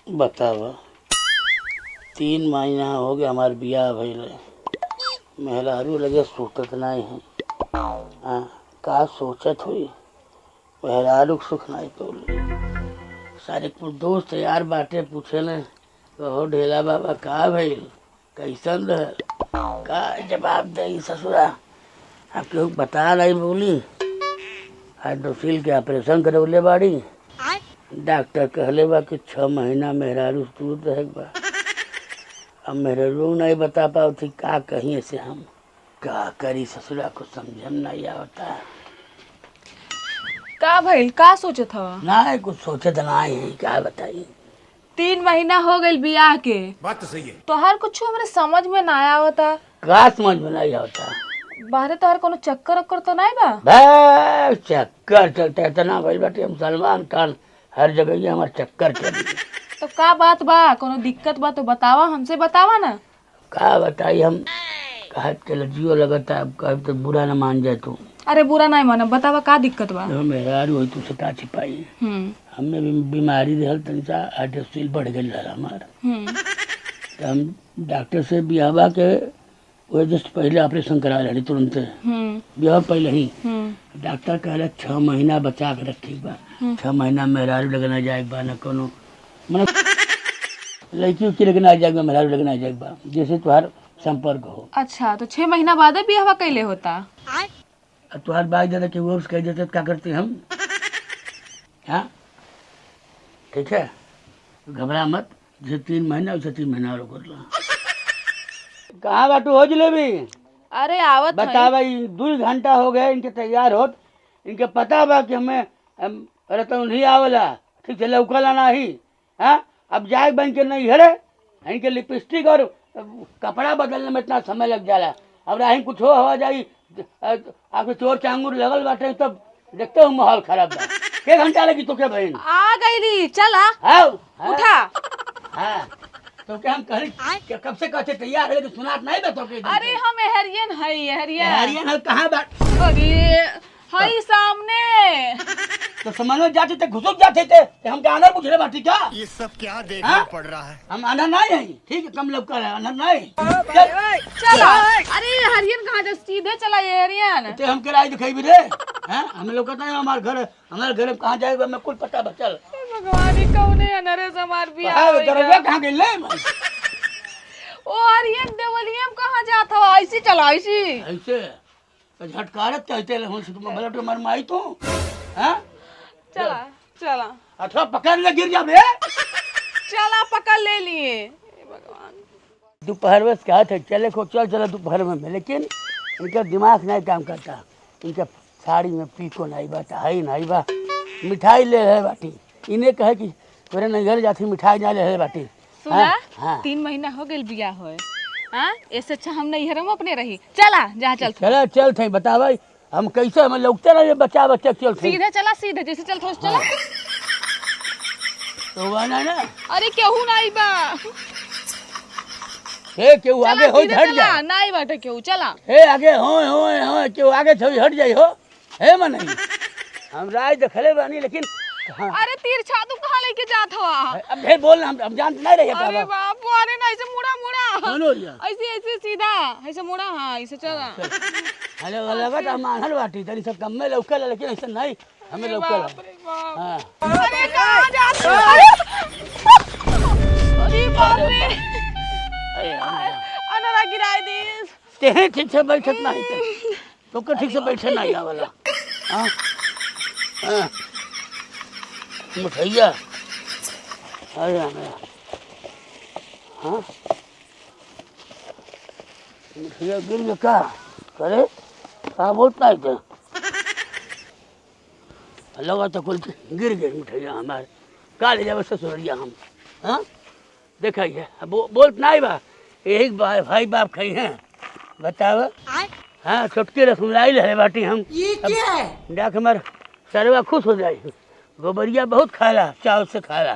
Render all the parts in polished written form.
बतावा 3 महीना हो गया हमार बियाह भइले, मेहरारू लगे सुतत नहीं है। का सोचत हुई मेहरारू के सुख नहीं पौली। सारे कुछ दोस्त यार बाटे पूछेले कहो ढेला बाबा का भइल कैसन रह, का जवाब दई ससुरा। अब केहू बता नहीं बोली। हाइड्रोसिल के ऑपरेशन करवले बाड़ी, डॉक्टर कहले बा कि 6 महीना मेहरारू दूर रहे बा। अब मेहरारू नहीं बता पाओ थी का कहीं से हम का करी, ससुरा को समझम नहीं आवता। का भइल, का सोचत हवा? ना कुछ सोचे तो नहीं है, क्या बताई। 3 महीना हो गइल बियाह के। बात तो सही है। तोहर कुछ हमरे समझ में ना आवता। का समझ में नहीं आवता। बाहरे तोहर कोनो चक्कर उक्कर तो नहीं बा? बस चक्कर चलता इतना भइल बाटे, हम सलमान खान हर जगह ये हमारे चक्कर चली। तो का बात बा, कोनो दिक्कत बा तो बतावा, हमसे बतावा ना। का बताई हम, कहा चल जियो लगता है, कहे तो बुरा न मान जाए तू। अरे बुरा नहीं माना, बतावा का दिक्कत बा। मेहरारू हुई तू सता छिपाई। हमें भी बीमारी रहल तनी सा, हाइड्रोसिल बढ़ गई रहा हमार। तो हम डॉक्टर से बियाहवा के वो जस्ट पहले ऑपरेशन करा रही तुरंत बियाह पहले ही। डॉक्टर कहले 6 महीना बचा के रखी बा, 6 महीना मेहरारू लगना जाए बा, न कोनो मतलब लड़की उकी लगना जाएगा, मेहरारू लगना जाएगा जैसे तुम्हार संपर्क हो। अच्छा, तो 6 महीना बाद बियाह कैले होता? तुम्हार बात ज्यादा कि वो कह देते क्या करते हम। हाँ ठीक है, घबरा मत, जैसे 3 महीना वैसे 3 महीना और कर लो। कहाँ बाटू हो जलेबी? अरे आवत बता भाई, 2 घंटा हो गए इनके तैयार होत, इनके पता बा कि हमें अरे तो नहीं आवला, ठीक है लौकला नहीं। हाँ अब जाए बन के नहीं हरे, इनके लिपस्टिक और कपड़ा बदलने में इतना समय लग जाला। अब राही कुछ हो हवा जाई, आपके चोर चांगुर लगल बाटे, तब देखते हो माहौल खराब बा। के घंटा लगी तो क्या बहन? आ गई चला। हाँ उठा। हाँ तो क्या हम कह कब से कहते तैयार है, सुनात नहीं बतो के। अरे हम एहरियन है, हरियाणा कहाँ बात? अरे हई सामने। तो समझ में जाते थे, घुसक जाते थे, हम क्या अनर पूछ रहे बाटी क्या? ये सब क्या देखना पड़ रहा है। हम अनर नहीं है, ठीक है कम लोग कर रहे अनर नहीं। चला। अरे हरियन कहाँ जा, सीधे चला ये हरियन। ते हम किराए दिखाई भी रे। हैं हम लोग कहते हैं हमारे घर कहाँ जाएगा मैं कुछ पता बचल। भगवानी कौने अनरे से हमार बियाह कहाँ होई दरवाजा कहाँ गई ले? ओ हरियन देवलियम कहाँ जात हो? ऐसी चला ऐसी। ऐसे झटकारत कहते हम से तुम भला तो मर माई तू। हैं चला चला। अथवा पकड़ ले गिर जा बे। चला पकड़ ले लिए। भगवान दोपहर में क्या थे, चले को चल चला दोपहर में, लेकिन इनका दिमाग नहीं काम करता। इनका साड़ी में पीको नहीं बा, है नहीं बा, मिठाई ले रहे बाटी। इन्हें कहे कि तोरे नैहर जाती मिठाई ना ले रहे बाटी। सुना? हाँ। 3 महीना हो गए बियाह होए। हाँ ऐसे अच्छा हम नैहर में अपने रही। चला जहाँ चल। चला चल थे बता भाई, हम कैसे हमें लौटते रहे बच्चा चल थे। सीधे चला, सीधे जैसे चल थोस चला। तो वह ना अरे केहू नहीं बा। हे केहू आगे हो हट जा। नहीं बाटे केहू, चला। हे आगे हो केहू आगे थोड़ी हट जाई हो। हे मन हम राय देखले बानी, लेकिन अरे तीर छातू कहाँ लेके जात हो? अब हे बोल हम जान नहीं रहे। अरे बाप, अरे ना ऐसे मुड़ा ऐसे ऐसे सीधा ऐसे मुड़ा। हाँ ऐसे चला। हेलो लगा तो हम आनर बाटी तनी सब कम में लौकल, लेकिन ऐसा नहीं हमें लौकल। हां अरे कहाँ जात हो? अरे बाप रे, अरे अनरा गिराई दी। ते ठीक से बैठत नहीं थे तो के ठीक से बैठे नहीं आवला। हां हां मिठाइया अरे हाँ मिठाइया गिर गया का करे, कहाँ बोलता है थे लगा तो कुल गिर गई मिठाइया हमारे। का ले जावे ससुरिया हम? हाँ देखिए बोलत नहीं बा, एक भाई बाप खाई हैं बताव। हाँ छोटकी रसमलाई ले बाटी हम। ये क्या है? डाक हमारे सरवा खुश हो जाए, गोबरिया बहुत खाला, चाव से खाला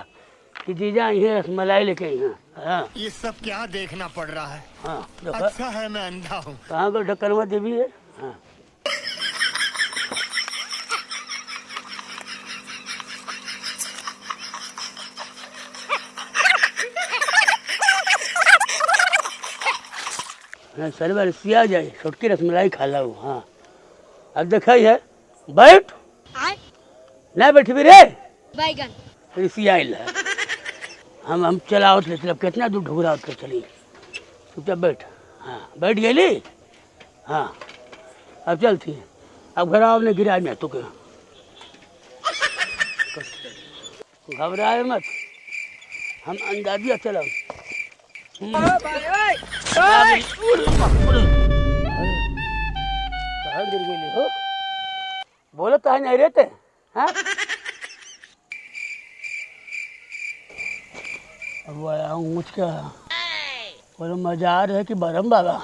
कि जीजा ये रसमलाई लेके यहाँ। हाँ ये सब क्या देखना पड़ रहा है। हाँ अच्छा है मैं अंधा हूँ। कहाँ को ढक्कनवा देवी है। हाँ हाँ सारी बार सिया जाए छोटकी रसमलाई खा ला हाँ अब देखा है बैठ ना बैठ भी रे बैगन फिर सिया हम चलाओ थे मतलब कितना दूर ढुकरा के चली चुपचाप बैठ हाँ बैठ गई हाँ अब चलती अब घर आओ ने गिरा में तो क्या घबराए मत हम अंदाजिया चलो कहाँ गिर गई हो बोलो तो नहीं रहते हाँ अब आया मुझ का बोलो मजार है कि बरम बाबा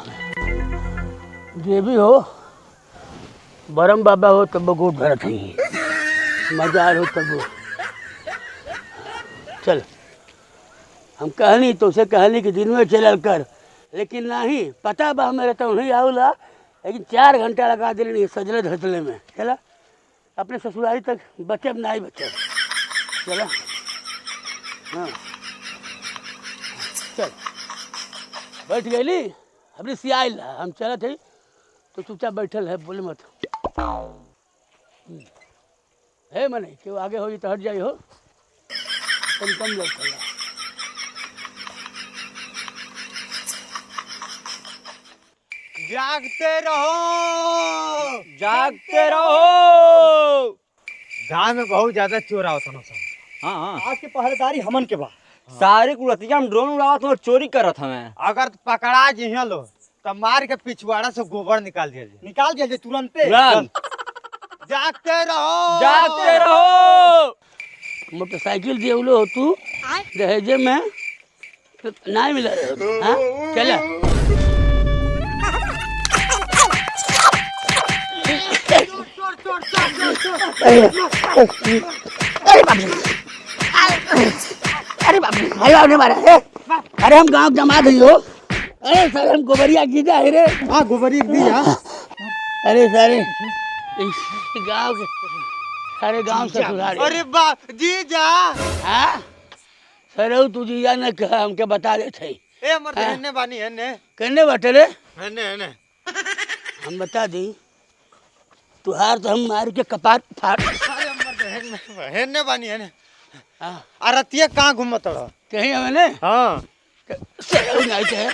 जे भी हो बरम बाबा हो तब गोट भरत ही मजार हो तब चल हम कहनी तो उसे कहनी कि दिन में चलल कर लेकिन नहीं पता बा मेरे तो नहीं आउला लेकिन 4 घंटा लगा दिले नहीं सजले धसले में चला अपने ससुराली तक बचब नहीं बचब चला हाँ चल बैठ गई अपनी सियाल हम चला थे तो चुपचाप बैठल है बोले मत है मने क्यों आगे हो तो हट जाई हो कम लोग चला जागते रहो जागते रहो। गाँव में बहुत ज्यादा चोर आवत हन सब। हाँ आज के पहरेदारी हमन के बा। सारी कुलतिया हम ड्रोन उड़ावत और चोरी करत हमें। अगर पकड़ा जिहे लो तब मार के पिछवाड़ा से गोबर निकाल दिया तुरंते। जागते रहो जागते रहो। मोटरसाइकिल दिए हो तू दहेजे में तो नहीं मिला हाँ चला अरे बाप रे अरे मारा अरे हम गांव जमा गई हो अरे सर हम गोबरिया गीजा है रे हाँ गोबरी दिया अरे सारे गांव के सारे गांव से सुधारे अरे बा जीजा हाँ सर तू जीजा ने कहा हमके बता दे थे ए मर्द हेने बानी हेने कहने बटे रे हेने हेने हम बता दी तुहार तो हम मार के कपाट फाड़ अरे मर्द हेने हेने बानी हेने हाँ अरतिया कहाँ घूमत रहो कहीं हमने हाँ सर नहीं थे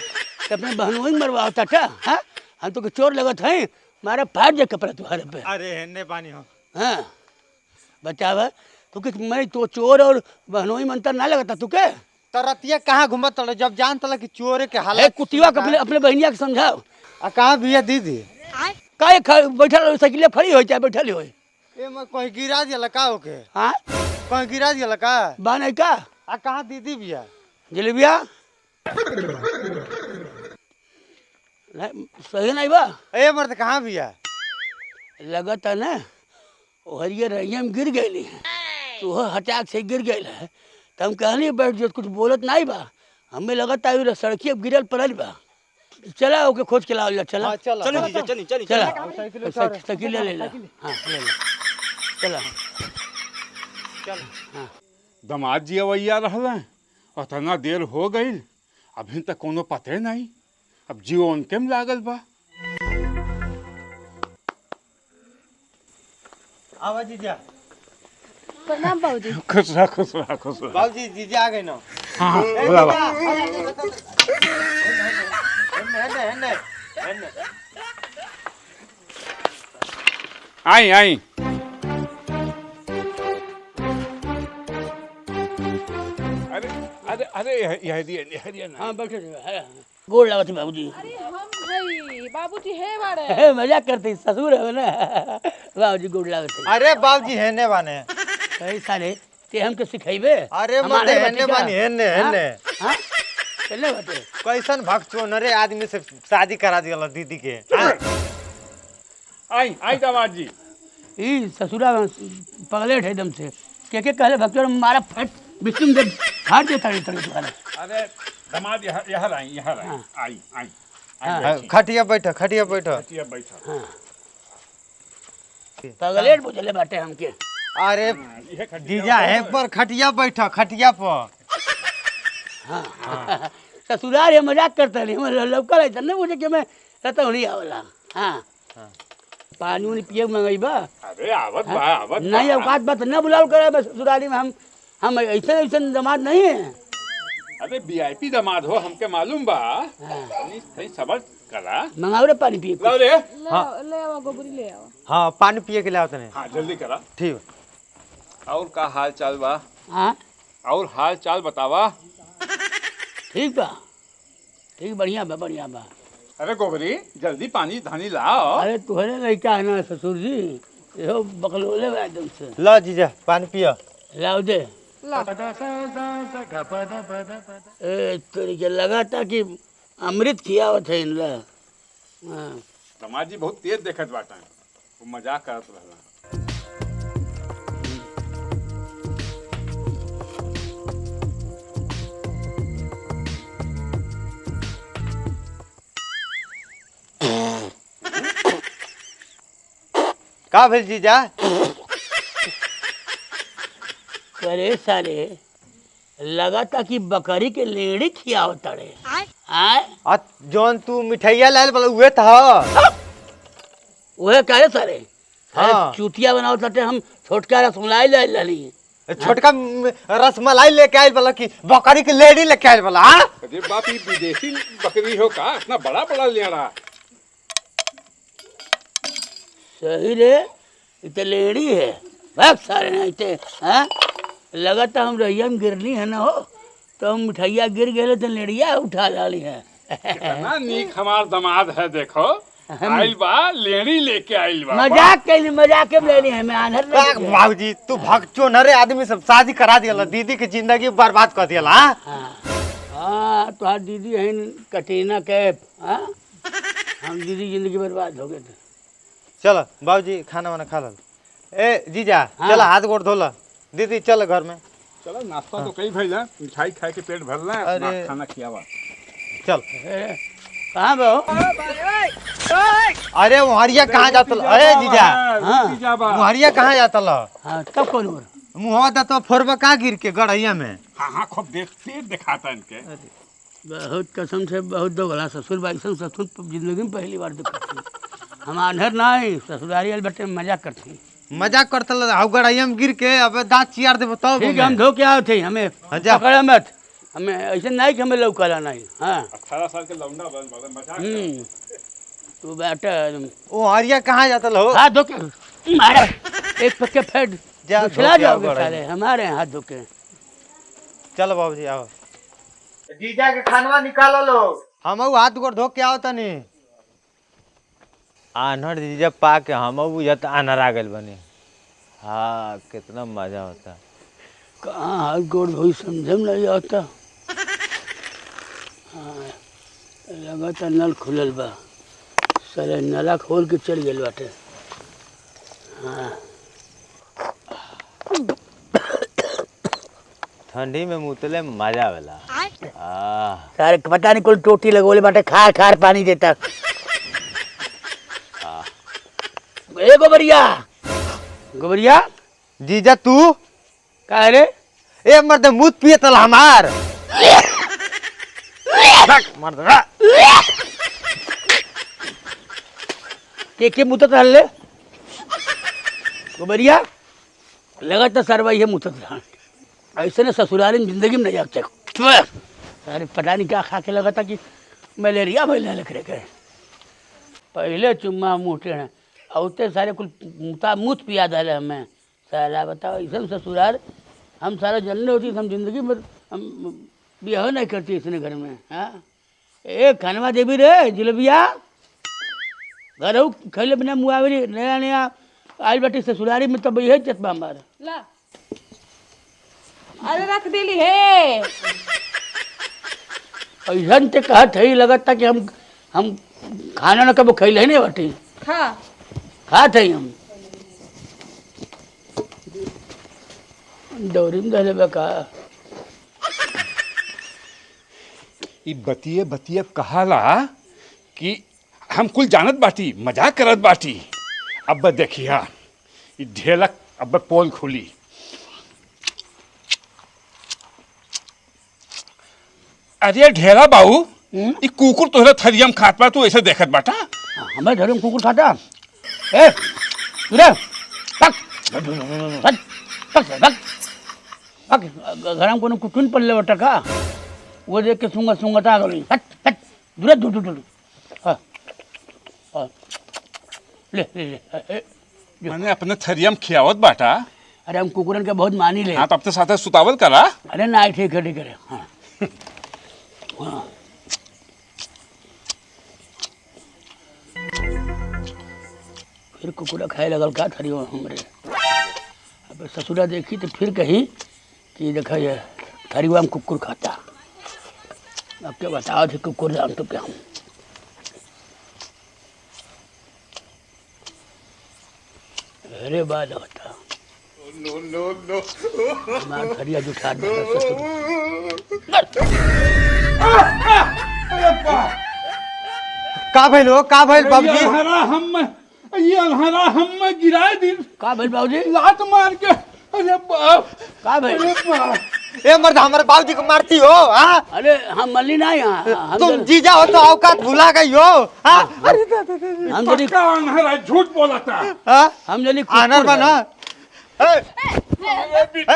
अपने बहनों ही मरवाता था हाँ हम तो चोर लगत हैं मारा फाड़ जा कपड़ा तुम्हारे पे अरे हेने बानी हो हाँ बचावा तू कि मैं तो चोर और बहनों ही मंत्र ना लगता तू के तरतिया कहाँ घूमत रहो जब जान तला कि चोरे के ए हालत कुतिया के अपने बहनिया के समझाओ आ कहाँ बिया दीदी काहे बैठल साइकिल खड़ी हो चाहे बैठल हो ए मैं कहीं गिरा दिया का ओके हाँ कहीं गिरा दिया का बा नहीं का आ कहाँ दीदी बिया जलेबिया सही नहीं बा ए मर्द कहाँ बिया लगता ना हरियर रैया में गिर गई तो वह हटाक से गिर गई है तो हम कहनी बैठ जो कुछ बोलत नहीं बा हमें लगता है सड़की अब गिरल पड़ल बा चला ओके खोज के लाओ चला हाँ, चला। चलो जीजा चली चली चला साइकिल साइकिल ले ला हाँ ले ला चला हाँ दमाद जी अवैया रहल उतना देर हो गई अभी तक कोनो पते नहीं अब जीव उनके में लागल बा आवा जीजा प्रणाम बाबूजी खुश रह खुश रह खुश रह बाबूजी जीजा आ गए ना हाँ हाँ बोला बा हेने हेने हेने आई आई अरे अरे अरे यह दिया ना हाँ बैठे गोड़ लागत बाबूजी अरे हम हई बाबूजी हे बाड़े हे मजाक करते ससुर है ना बाबूजी गोड़ लागत अरे बाबूजी हेने बाने है सारे ते हमके सिखाइबे अरे मर्द हेने बानी हेने हेने हाँ चले बटे कैसन भक्चो नरे आदमी से शादी करा दिया दीदी के आई आई दमाद जी ई ससुरा पगले थे एकदम से के कहले भक्तों मारा फट बिस्कुम दे फाड़ दे तड़े तड़े तुम्हारा अरे दमाद यहाँ आई आई आई हाँ। खटिया बैठो खटिया बैठो बैठा पगले बुझले बाटे हमके अरे यह जीजा है पर खटिया बैठो खटिया पर हाँ ससुराल ये मजाक करता नहीं मैं लौका रहता ना मुझे कि मैं रहता हूँ नहीं आवला। हाँ पानी उनी पिए मंगई बा अरे आवत बा आवत बा। नहीं औकात बात ना बुलाओ करे बस ससुराली में हम ऐसे ऐसे दामाद नहीं है। अरे वीआईपी दामाद हो हमके मालूम बा। नहीं सबर करा मंगाओ रे पानी पिए लाओ रे। ले आओ गोबरी ले आओ। हाँ पानी पिए के लिए आवत नहीं। हाँ जल्दी करा। ठीक और का हाल चाल बा? हाँ और हाल चाल बतावा। ठीक बा ठीक बढ़िया बा। अरे गोबरी जल्दी पानी धानी लाओ। अरे तुहरे लड़का है ना ससुर जी यो बकलोले बा एकदम से। लो जीजा पानी पियो। लाओ दे। ला ए तेरी के लगा था कि अमृत खियावत है इनला। हाँ दामाद जी बहुत तेज देखत बाटा वो मजाक करत रहला। का भेल जीजा? अरे साले लगा था कि बकरी के लेड़ी खियावत रे। आय जौन तू मिठाइया लाल वाला उहे था। वह करे सारे हाँ। चूतिया बनावत लटे हम छोटका रसमलाई ले लाली। छोटका रसमलाई लेके आयल वाला की बकरी के लेडी लेके आयल वाला। अरे बाप ये विदेशी बकरी हो का इतना बड़ा बड़ा ले रहा। सही रे इतने लेडी है भाग सारे ना इतने। हाँ लगा था हम रैया में गिरनी है ना हो तो हम मिठाइया गिर गए तो लेड़िया उठा लाली है। कितना नीक हमार दामाद है देखो। आइल बा लेड़ी लेके आइल बा। मजाक में ले ली है मैं आनर नहीं। बाबूजी तू भगचो नरे आदमी सब शादी करा दिया दीदी की जिंदगी बर्बाद कर दिया। हाँ तो दीदी है कटरीना कैफ। हाँ हम दीदी जिंदगी बर्बाद हो गए थे। चलो बाबूजी खाना वाना खा लो। ए जीजा हाँ। चलो हाथ गोड़ धो लो। दीदी चल घर में। चलो नाश्ता तो कई भइल है मिठाई खाए के पेट भरला है। अरे। खाना खियावा। चल कहाँ बो? अरे वहरिया कहाँ जाता? अरे जीजा हाँ वहरिया कहाँ जाता? हाँ तब कौन बोल? मुँह तो फोरबा कहाँ गिर के गड़ैया में। हाँ खूब पेट दिखाता इनके। बहुत कसम से बहुत दोगला ससुर भाई ससुर जिंदगी में पहली बार देखती। हम आन्हर ना है ससुरारी वाले बच्चे मजाक करती। मजाक करता गड़ैया में गिर के अब दांत चियार दे बताओ। ठीक है हम धो के आए थे हमें जा। पकड़ा मत हमें ऐसे नहीं कि हमें लौकला नहीं। हाँ 18 साल के लौंडा बन मजाक। तू बेटा वो हरिया कहाँ जाता लो? हाथ धो के मारा एक पक्के फेट जा खिला जाओगे साले हमारे यहाँ हाथ धो के। चलो बाबूजी आओ। जीजा के खानवा निकालो लो। हम हाथ गोड़ धो के आओ तनी। आनहर जीजा पा के हम बुझत आनहर आ गइल बनी। हाँ कितना मजा होता। कहाँ हाथ गोड़ धोई समझ में नहीं आता। हाँ लगा नल खुलल बा साले नला खोल के चल गए बाटे। हाँ ठंडी में मुतले मजा आवेला। सारे पता नहीं कोई टोटी लगोले बाटे खार खार पानी देता। ए गोबरिया जीजा तू का रे? ए मर्द मुत पिए तल हमार मर्द के मुतत रहले गोबरिया लगा तो सरवा ये मुतत रहा ऐसे ना ससुराल में जिंदगी में नहीं जाते। अरे पता नहीं क्या खा के लगा था कि मलेरिया भैया लिख रहे पहले चुम्मा मुँहते हैं औते सारे कुल मुँह पिया डाले हमें सारा बताओ ऐसे ससुराल हम सारा जलने होती हम जिंदगी में हम ब्याह नहीं करती इसने घर में। हाँ ए खानवा देवी रे जिलेबिया घर खैले बिना मुआवरी नया नया आई बाटी ससुरारी में तब यही चतबा हमारा। ला अरे रख देली है। ऐसा ते कहत है लगता कि हम खाना न कबो खैले ही नहीं बाटी। हाँ खात है हम दौरी में दले बका। ई बतिए बतिए कहाला कि हम कुल जानत बाटी मजाक करत बाटी। अब देखिया ई ढेलक अब पोल खुली। अरे ढेला बाबू ई कुकुर तोहरे थरियम खात बा तू ऐसे देखत बाटा। हमें धर्म कुकुर खाता ए रे पक पक पक पक पक घराम कोणी कुठून पडले वाटतं का वो देख के सुंगा सुंगता आ गई हट हट दूर दूर दूर हाँ हाँ ले ले ले मैंने अपने थरियम खियावत बाटा। अरे हम कुकुरन के बहुत मानी ले। हाँ तो अपने साथ सुतावल करा। अरे ना ठीक है हाँ हाँ फिर कुकुरा खाए लगल का थरियो हमरे। अब ससुरा देखी तो फिर कही कि देखा ये थरियो हम कुकुर खाता। अब क्या बताओ थे कुकुर जान तो क्या हूँ। अरे बात होता नो नो नो हमारा थरिया जुठा दे का भइल हो का भइल बाबूजी ये हरा हम गिरा दी का भाई बाबूजी लात मार के। अरे बाप का भाई अरे बाप ए मर्द हमारे बाबूजी को मारती हो हाँ अरे हम मल्ली ना यहाँ तुम जीजा हो तो औकात भुला गई हो हाँ हम जल्दी पक्का अनहरा झूठ बोला था। हाँ? हम जल्दी आनर बना ए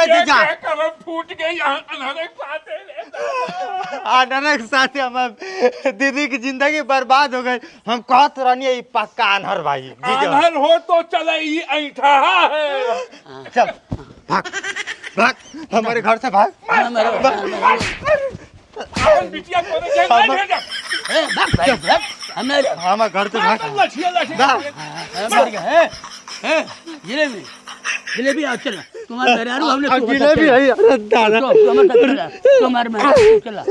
जीजा कलम फूट गई अनहरे साथे आनर के साथ हम दीदी की जिंदगी बर्बाद हो गई। हम कहत रहनी है पक्का आनर भाई जीजा अनहर हो तो चले ये ऐठा है। चल भाग भाग हमारे घर से भाग अपन बिटिया को दे नहीं भेजा। हमारे घर से भाग लठिया लठिया जिलेबी जिलेबी आओ चला तुम्हारे मेहरारू हमने जिलेबी है अरे दादा तुम्हारे मेहरारू चला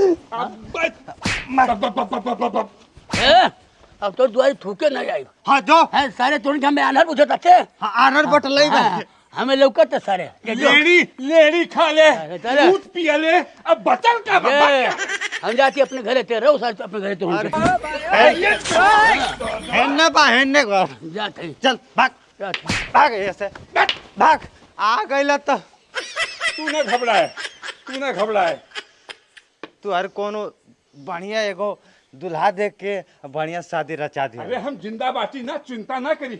अब तो दुआई थूके नहीं आई हाँ जो है सारे तुरंत हमें आनर पूछे अच्छे हाँ आनर बटल ही हाँ, हमें लौकत है सारे लेड़ी लेड़ी खा ले चले। दूध पिया ले अब बचल का हम जाती अपने घरे ते रहो सारे अपने घरे तो हेन्ने बा हेन्ने घर जाते चल भाग जाते भाग ऐसे भाग आ गइल तो तूने घबराए तू हर कोनो बढ़िया एगो दुल्हा देख के बढ़िया शादी रचा दी। अरे हम जिंदा बाटी ना चिंता ना करी।